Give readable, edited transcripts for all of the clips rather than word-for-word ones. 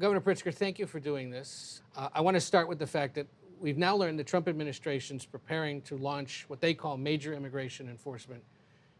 Governor Pritzker, thank you for doing this. I want to start with the fact that we've now learned the Trump administration is preparing to launch what they call major immigration enforcement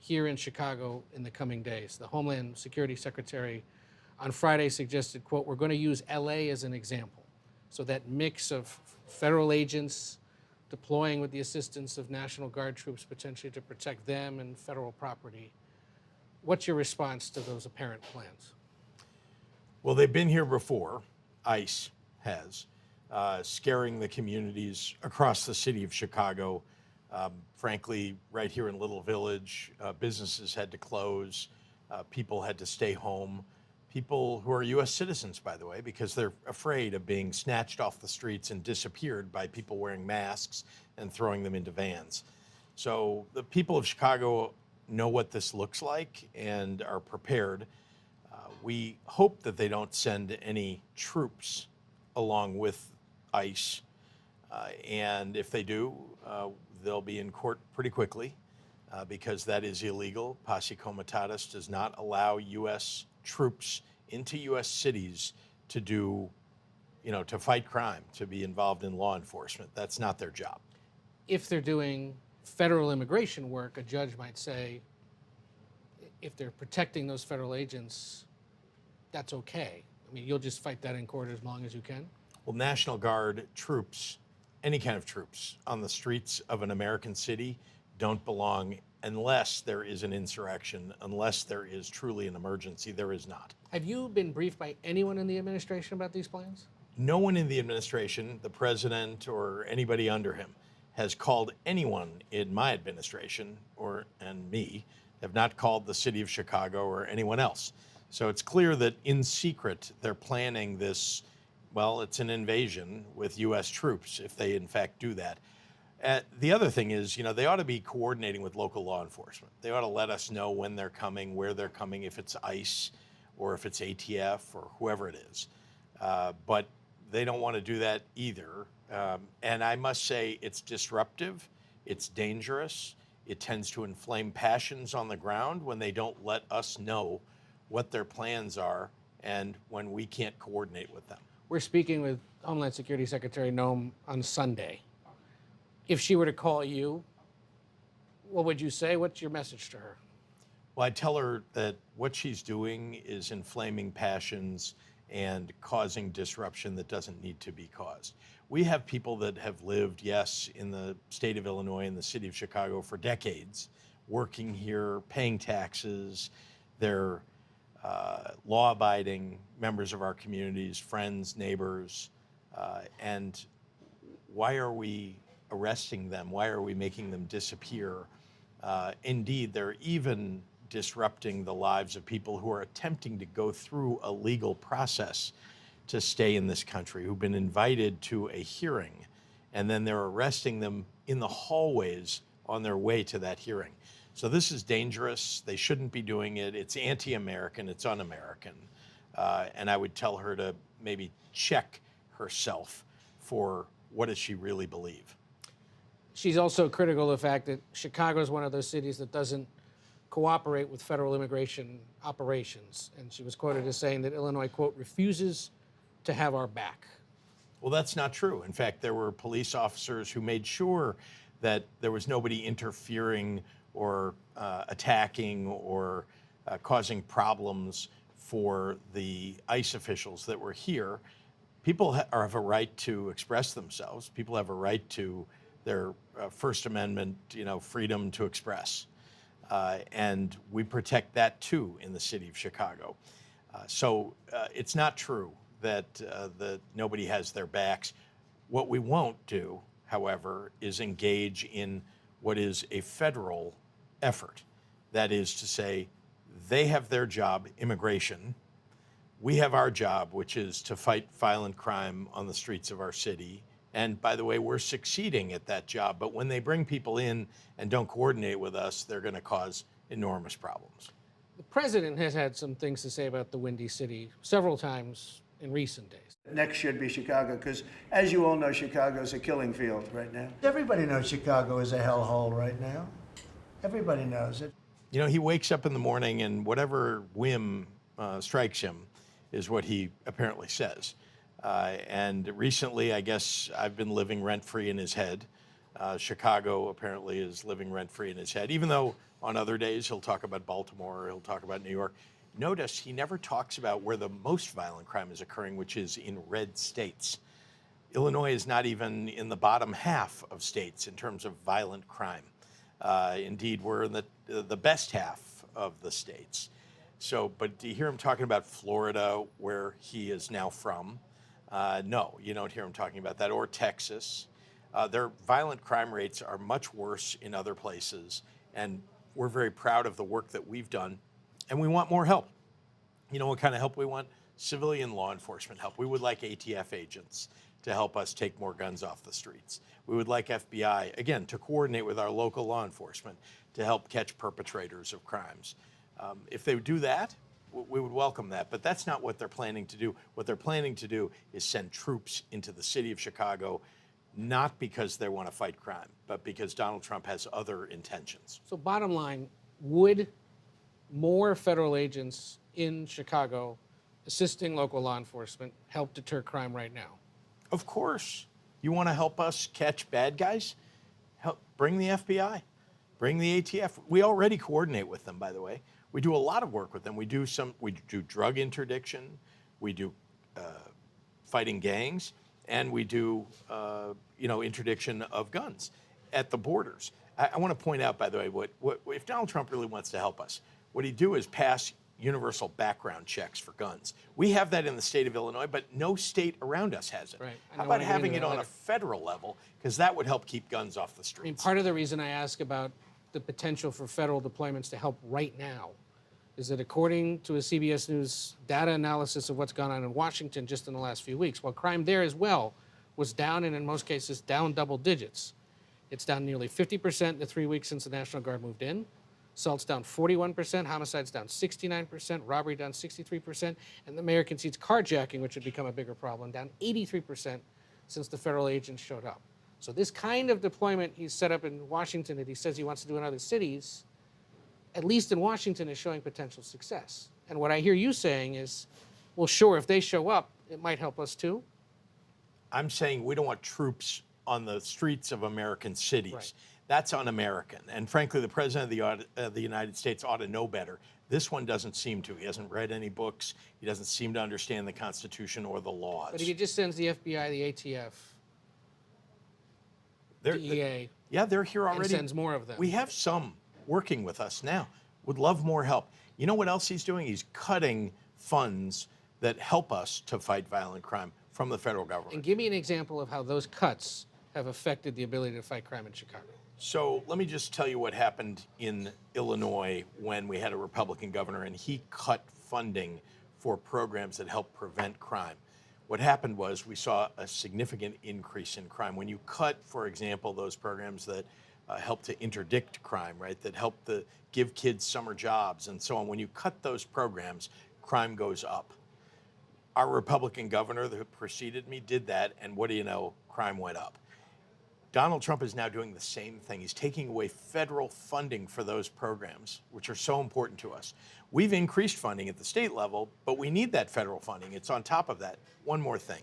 here in Chicago in the coming days. The Homeland Security Secretary on Friday suggested, quote, we're going to use LA as an example. So that mix of federal agents deploying with the assistance of National Guard troops potentially to protect them and federal property. What's your response to those apparent plans? Well, they've been here before, ICE has, scaring the communities across the city of Chicago. Frankly, right here in Little Village, businesses had to close, people had to stay home. People who are U.S. citizens, by the way, because they're afraid of being snatched off the streets and disappeared by people wearing masks and throwing them into vans. So the people of Chicago know what this looks like and are prepared. We hope that they don't send any troops along with ICE. And if they do, they'll be in court pretty quickly because that is illegal. Posse Comitatus does not allow U.S. troops into U.S. cities to do, to fight crime, to be involved in law enforcement. That's not their job. If they're doing federal immigration work, a judge might say, if they're protecting those federal agents, that's okay. I mean, you'll just fight that in court as long as you can? Well, National Guard troops, any kind of troops on the streets of an American city don't belong unless there is an insurrection, unless there is truly an emergency. There is not. Have you been briefed by anyone in the administration about these plans? No one in the administration, the president or anybody under him, has called anyone in my administration and me, have not called the city of Chicago or anyone else. So it's clear that in secret they're planning this, well, it's an invasion with U.S. troops if they in fact do that. The other thing is, they ought to be coordinating with local law enforcement. They ought to let us know when they're coming, where they're coming, if it's ICE or if it's ATF or whoever it is. But they don't want to do that either. And I must say it's disruptive, it's dangerous, it tends to inflame passions on the ground when they don't let us know what their plans are and when we can't coordinate with them. We're speaking with Homeland Security Secretary Noem on Sunday. If she were to call you, what would you say? What's your message to her? Well, I tell her that what she's doing is inflaming passions and causing disruption that doesn't need to be caused. We have people that have lived, yes, in the state of Illinois and the city of Chicago for decades, working here, paying taxes. They're law-abiding members of our communities, friends, neighbors, and why are we arresting them? Why are we making them disappear? Indeed, they're even disrupting the lives of people who are attempting to go through a legal process to stay in this country, who've been invited to a hearing, and then they're arresting them in the hallways on their way to that hearing. So this is dangerous. They shouldn't be doing it. It's anti-American. It's un-American. And I would tell her to maybe check herself for what does she really believe. She's also critical of the fact that Chicago is one of those cities that doesn't cooperate with federal immigration operations. And she was quoted as saying that Illinois, quote, refuses to have our back. Well, that's not true. In fact, there were police officers who made sure that there was nobody interfering or attacking or causing problems for the ICE officials that were here. People have a right to express themselves. People have a right to their First Amendment, freedom to express. And we protect that too in the city of Chicago. So it's not true that nobody has their backs. What we won't do, however, is engage in what is a federal effort. That is to say, they have their job, immigration. We have our job, which is to fight violent crime on the streets of our city. And by the way, we're succeeding at that job. But when they bring people in and don't coordinate with us, they're going to cause enormous problems. The president has had some things to say about the Windy City several times in recent days. Next should be Chicago, because as you all know, Chicago is a killing field right now. Everybody knows Chicago is a hellhole right now. Everybody knows it. He wakes up in the morning and whatever whim strikes him is what he apparently says. And recently, I guess I've been living rent-free in his head. Chicago apparently is living rent-free in his head, even though on other days he'll talk about Baltimore, he'll talk about New York. Notice he never talks about where the most violent crime is occurring, which is in red states. Illinois is not even in the bottom half of states in terms of violent crime. Indeed, we're in the best half of the states. So, but do you hear him talking about Florida, where he is now from? No, you don't hear him talking about that, or Texas. Their violent crime rates are much worse in other places, and we're very proud of the work that we've done, and we want more help. You know what kind of help we want? Civilian law enforcement help. We would like ATF agents to help us take more guns off the streets. We would like FBI, again, to coordinate with our local law enforcement to help catch perpetrators of crimes. If they would do that, we would welcome that, but that's not what they're planning to do. What they're planning to do is send troops into the city of Chicago, not because they want to fight crime, but because Donald Trump has other intentions. So bottom line, would more federal agents in Chicago assisting local law enforcement help deter crime right now? Of course. You want to help us catch bad guys? Bring the FBI, bring the ATF. We already coordinate with them, by the way. We do a lot of work with them. We do drug interdiction, we do fighting gangs, and we do interdiction of guns at the borders. I want to point out, by the way, what if Donald Trump really wants to help us, what he'd do is pass universal background checks for guns. We have that in the state of Illinois, but no state around us has it. Right. How about having it on a federal level? Because that would help keep guns off the streets. I mean, part of the reason I ask about the potential for federal deployments to help right now is that according to a CBS News data analysis of what's gone on in Washington just in the last few weeks, while crime there as well was down, and in most cases down double digits, it's down nearly 50% in the 3 weeks since the National Guard moved in. Assaults down 41%, homicides down 69%, robbery down 63%, and the mayor concedes carjacking, which had become a bigger problem, down 83% since the federal agents showed up. So this kind of deployment he's set up in Washington that he says he wants to do in other cities, at least in Washington, is showing potential success. And what I hear you saying is, well, sure, if they show up, it might help us too. I'm saying we don't want troops on the streets of American cities. Right. That's un-American. And frankly, the President of the United States ought to know better. This one doesn't seem to. He hasn't read any books. He doesn't seem to understand the Constitution or the laws. But if he just sends the FBI, the ATF, DEA, they're here already. and sends more of them. We have some working with us now. Would love more help. You know what else he's doing? He's cutting funds that help us to fight violent crime from the federal government. And give me an example of how those cuts have affected the ability to fight crime in Chicago. So let me just tell you what happened in Illinois when we had a Republican governor and he cut funding for programs that help prevent crime. What happened was we saw a significant increase in crime. When you cut, for example, those programs that help to interdict crime, right, that help to give kids summer jobs and so on, when you cut those programs, crime goes up. Our Republican governor that preceded me did that, and what do you know? Crime went up. Donald Trump is now doing the same thing. He's taking away federal funding for those programs, which are so important to us. We've increased funding at the state level, but we need that federal funding. It's on top of that. One more thing.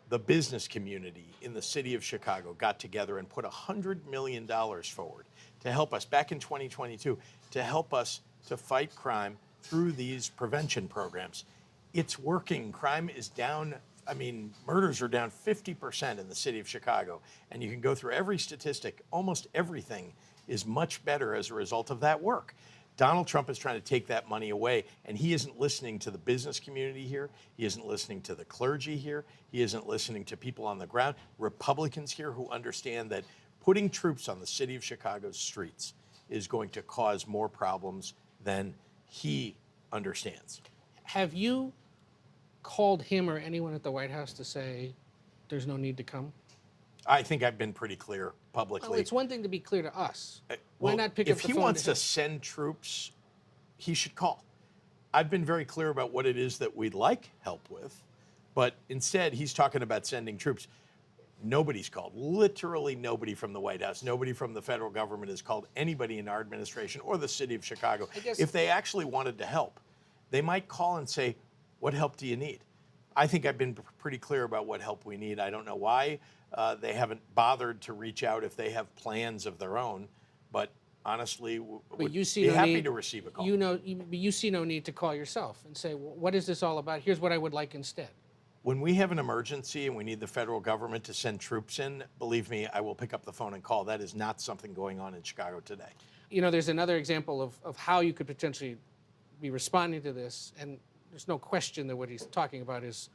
The business community in the city of Chicago got together and put $100 million forward to help us back in 2022, to help us to fight crime through these prevention programs. It's working. Crime is down. I mean, murders are down 50% in the city of Chicago. And you can go through every statistic. Almost everything is much better as a result of that work. Donald Trump is trying to take that money away, and he isn't listening to the business community here. He isn't listening to the clergy here. He isn't listening to people on the ground, Republicans here who understand that putting troops on the city of Chicago's streets is going to cause more problems than he understands. Have you called him or anyone at the White House to say there's no need to come? I think I've been pretty clear publicly. Well, it's one thing to be clear to us. Why Well, not pick up the phone? If he wants to send troops, he should call. I've been very clear about what it is that we'd like help with, but instead he's talking about sending troops. Nobody's called. Literally nobody from the White House, nobody from the federal government has called anybody in our administration or the city of Chicago. If they actually wanted to help, they might call and say, What help do you need? I think I've been pretty clear about what help we need. I don't know why they haven't bothered to reach out if they have plans of their own, but honestly, would you see be no happy need, to receive a call. you see no need to call yourself and say, well, what is this all about? Here's what I would like instead. When we have an emergency and we need the federal government to send troops in, believe me, I will pick up the phone and call. That is not something going on in Chicago today. There's another example of how you could potentially be responding to this, and there's no question that what he's talking about is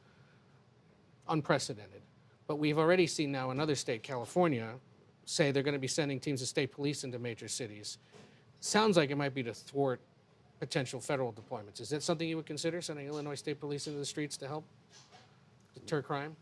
unprecedented. But we've already seen now another state, California, say they're going to be sending teams of state police into major cities. Sounds like it might be to thwart potential federal deployments. Is that something you would consider, sending Illinois State Police into the streets to help deter crime?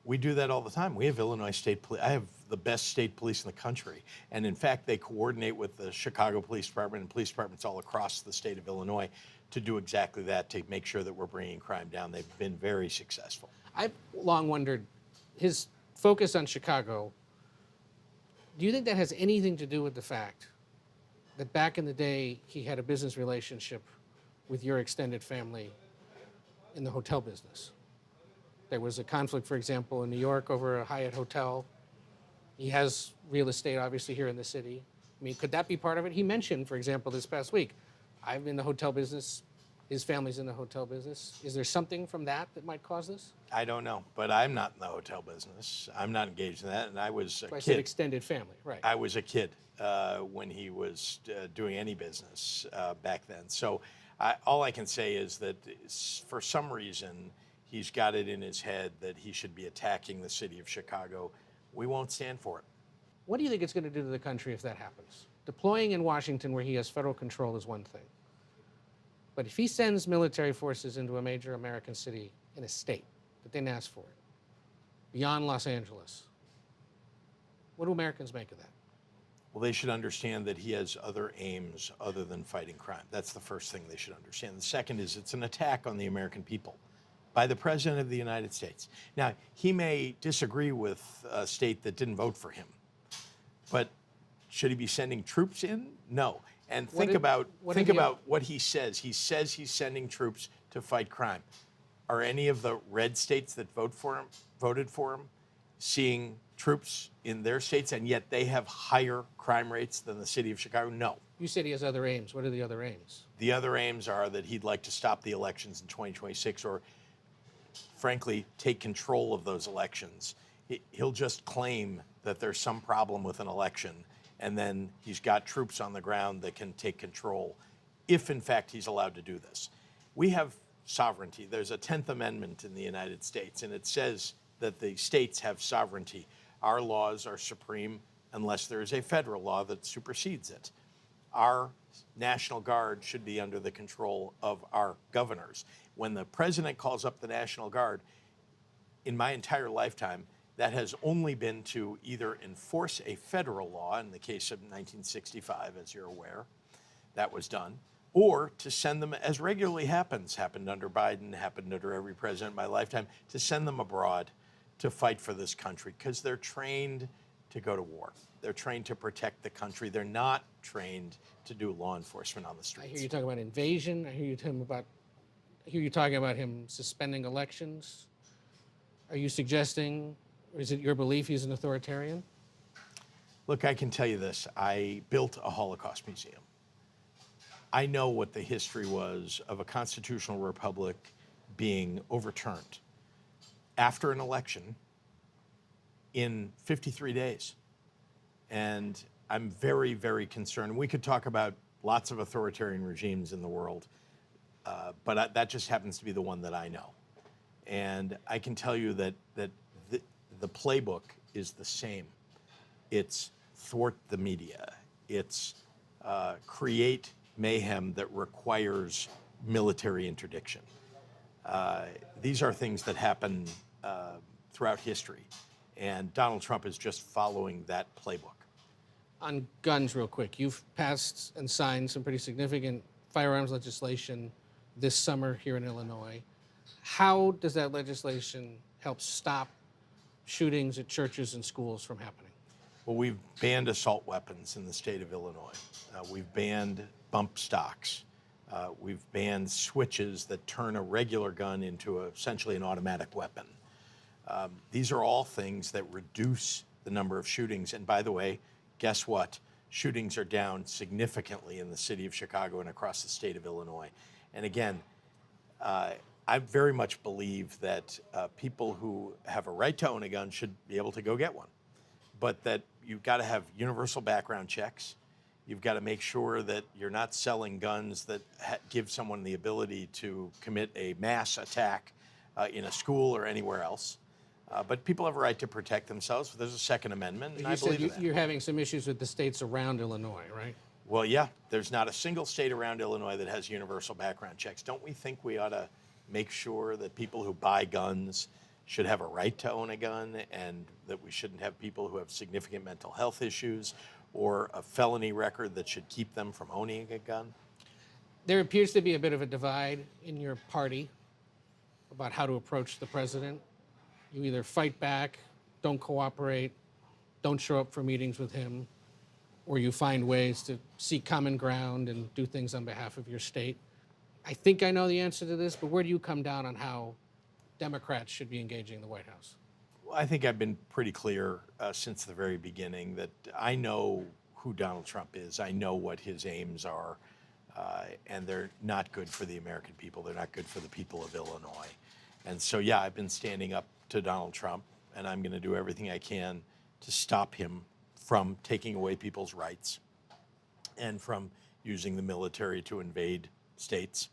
We do that all the time. We have Illinois State Police. I have the best state police in the country. And in fact, they coordinate with the Chicago Police Department and police departments all across the state of Illinois to do exactly that, to make sure that we're bringing crime down. They've been very successful. I've long wondered, his focus on Chicago, do you think that has anything to do with the fact that back in the day he had a business relationship with your extended family in the hotel business? There was a conflict, for example, in New York over a Hyatt hotel. He has real estate, obviously, here in the city. I mean, could that be part of it? He mentioned, for example, this past week, I'm in the hotel business. His family's in the hotel business. Is there something from that might cause this? I don't know, but I'm not in the hotel business. I'm not engaged in that, and I was a I said kid. extended family, right. I was a kid when he was doing any business back then. So all I can say is that for some reason, he's got it in his head that he should be attacking the city of Chicago. We won't stand for it. What do you think it's going to do to the country if that happens? Deploying in Washington where he has federal control is one thing. But if he sends military forces into a major American city in a state that didn't ask for it, beyond Los Angeles, what do Americans make of that? Well, they should understand that he has other aims other than fighting crime. That's the first thing they should understand. The second is it's an attack on the American people by the President of the United States. Now, he may disagree with a state that didn't vote for him, but should he be sending troops in? No. And think about what he says. He says he's sending troops to fight crime. Are any of the red states that voted for him, seeing troops in their states, and yet they have higher crime rates than the city of Chicago? No. You said he has other aims. What are the other aims? The other aims are that he'd like to stop the elections in 2026, or frankly, take control of those elections. He'll just claim that there's some problem with an election, and then he's got troops on the ground that can take control, if in fact he's allowed to do this. We have sovereignty. There's a 10th Amendment in the United States, and it says that the states have sovereignty. Our laws are supreme unless there is a federal law that supersedes it. Our National Guard should be under the control of our governors. When the president calls up the National Guard, in my entire lifetime, that has only been to either enforce a federal law, in the case of 1965, as you're aware, that was done, or to send them, as regularly happened under Biden, happened under every president in my lifetime, to send them abroad to fight for this country, because they're trained to go to war. They're trained to protect the country. They're not trained to do law enforcement on the streets. I hear you talking about invasion. I hear you talking about him suspending elections. Are you suggesting, or is it your belief he's an authoritarian? Look, I can tell you this. I built a Holocaust museum. I know what the history was of a constitutional republic being overturned after an election in 53 days. And I'm very, very concerned. We could talk about lots of authoritarian regimes in the world, but that just happens to be the one that I know. And I can tell you that the playbook is the same. It's thwart the media. It's create mayhem that requires military interdiction. These are things that happen throughout history, and Donald Trump is just following that playbook. On guns, real quick, you've passed and signed some pretty significant firearms legislation this summer here in Illinois. How does that legislation help stop shootings at churches and schools from happening? Well, we've banned assault weapons in the state of Illinois. We've banned bump stocks. We've banned switches that turn a regular gun into essentially an automatic weapon. These are all things that reduce the number of shootings. And by the way, guess what? Shootings are down significantly in the city of Chicago and across the state of Illinois. And again, I very much believe that people who have a right to own a gun should be able to go get one. But that you've got to have universal background checks. You've got to make sure that you're not selling guns that give someone the ability to commit a mass attack in a school or anywhere else. But people have a right to protect themselves. There's a Second Amendment, and I believe in that. You're having some issues with the states around Illinois, right? Well, yeah, there's not a single state around Illinois that has universal background checks. Don't we think we ought to make sure that people who buy guns should have a right to own a gun, and that we shouldn't have people who have significant mental health issues or a felony record that should keep them from owning a gun? There appears to be a bit of a divide in your party about how to approach the president. You either fight back, don't cooperate, don't show up for meetings with him, or you find ways to seek common ground and do things on behalf of your state. I think I know the answer to this, but where do you come down on how Democrats should be engaging the White House? Well, I think I've been pretty clear since the very beginning that I know who Donald Trump is. I know what his aims are, and they're not good for the American people. They're not good for the people of Illinois. And so, yeah, I've been standing up to Donald Trump, and I'm going to do everything I can to stop him from taking away people's rights and from using the military to invade states.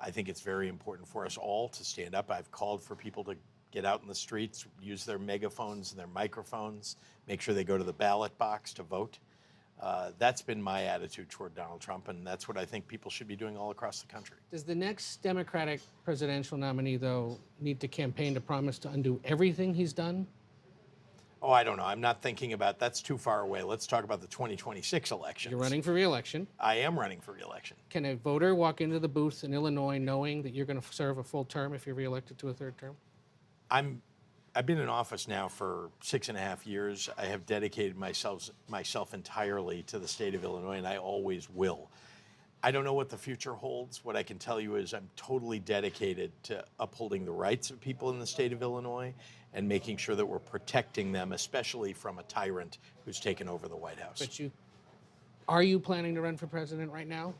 I think it's very important for us all to stand up. I've called for people to get out in the streets, use their megaphones and their microphones, make sure they go to the ballot box to vote. That's been my attitude toward Donald Trump, and that's what I think people should be doing all across the country. Does the next Democratic presidential nominee, though, need to campaign to promise to undo everything he's done? Oh, I don't know. I'm not thinking about that's too far away. Let's talk about the 2026 elections. You're running for re-election. I am running for re-election. Can a voter walk into the booth in Illinois knowing that you're going to serve a full term if you're reelected to a third term? I've been in office now for 6.5 years. I have dedicated myself entirely to the state of Illinois, and I always will. I don't know what the future holds. What I can tell you is I'm totally dedicated to upholding the rights of people in the state of Illinois and making sure that we're protecting them, especially from a tyrant who's taken over the White House. But are you planning to run for president right now?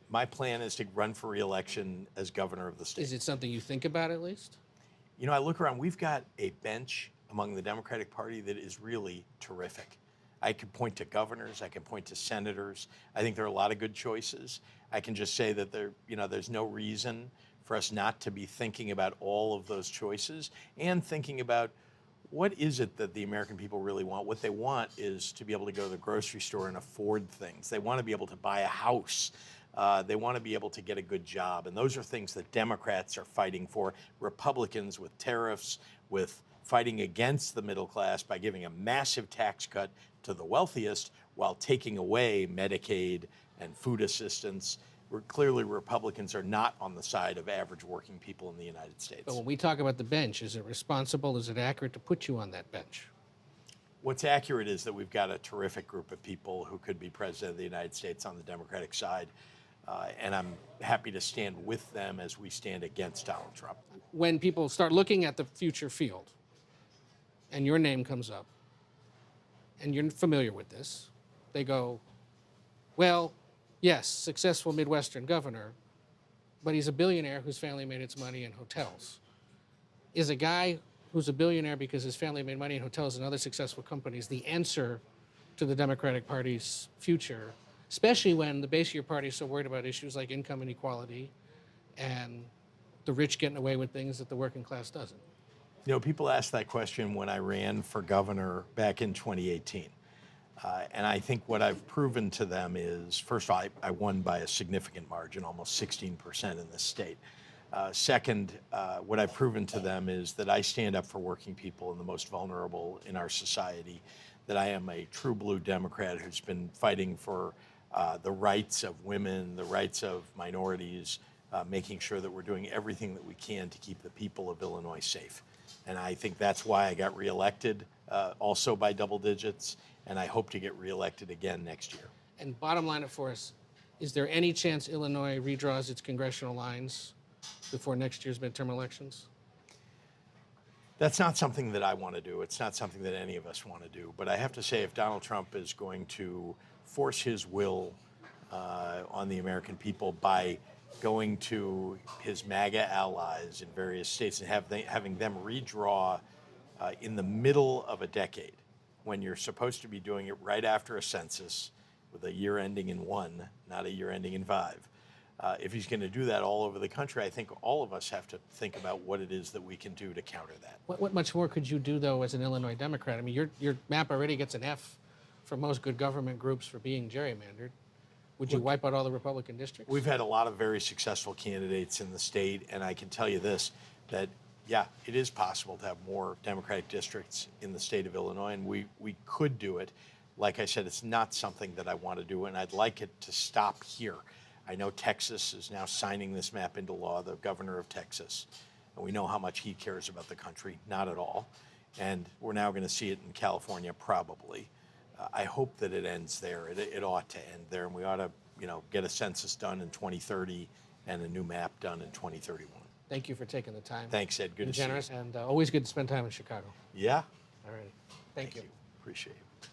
My plan is to run for re-election as governor of the state. Is it something you think about at least? You know, I look around, we've got a bench among the Democratic Party that is really terrific. I could point to governors, I can point to senators. I think there are a lot of good choices. I can just say that there's no reason for us not to be thinking about all of those choices and thinking about what is it that the American people really want. What they want is to be able to go to the grocery store and afford things. They want to be able to buy a house. They want to be able to get a good job. And those are things that Democrats are fighting for. Republicans with tariffs, with fighting against the middle class by giving a massive tax cut to the wealthiest while taking away Medicaid and food assistance. Clearly, Republicans are not on the side of average working people in the United States. But when we talk about the bench, is it responsible, is it accurate to put you on that bench? What's accurate is that we've got a terrific group of people who could be president of the United States on the Democratic side. And I'm happy to stand with them as we stand against Donald Trump. When people start looking at the future field and your name comes up and you're familiar with this, they go, well, yes, successful Midwestern governor, but he's a billionaire whose family made its money in hotels. Is a guy who's a billionaire because his family made money in hotels and other successful companies the answer to the Democratic Party's future, especially when the base of your party is so worried about issues like income inequality and the rich getting away with things that the working class doesn't? You know, people asked that question when I ran for governor back in 2018. And I think what I've proven to them is, first of all, I won by a significant margin, almost 16% in this state. Second, what I've proven to them is that I stand up for working people and the most vulnerable in our society, that I am a true blue Democrat who's been fighting for the rights of women, the rights of minorities, making sure that we're doing everything that we can to keep the people of Illinois safe. And I think that's why I got reelected, also by double digits, and I hope to get reelected again next year. And bottom line it for us, Is there any chance Illinois redraws its congressional lines before next year's midterm elections? That's not something that I want to do. It's not something that any of us want to do. But I have to say, if Donald Trump is going to force his will on the American people by going to his MAGA allies in various states and having them redraw in the middle of a decade, when you're supposed to be doing it right after a census with a year ending in 1, not a year ending in 5. If he's going to do that all over the country, I think all of us have to think about what it is that we can do to counter that. What much more could you do, though, as an Illinois Democrat? I mean, your map already gets an F from most good government groups for being gerrymandered. Would you wipe out all the Republican districts? We've had a lot of very successful candidates in the state, and I can tell you this, that, yeah, it is possible to have more Democratic districts in the state of Illinois, and we could do it. Like I said, it's not something that I want to do, and I'd like it to stop here. I know Texas is now signing this map into law, the governor of Texas, and we know how much he cares about the country, not at all. And we're now going to see it in California, probably. I hope that it ends there. It ought to end there, and we ought to, get a census done in 2030 and a new map done in 2031. Thank you for taking the time. Thanks, Ed. Good to see you. Generous, and always good to spend time in Chicago. Yeah. All right. Thank you. Appreciate it.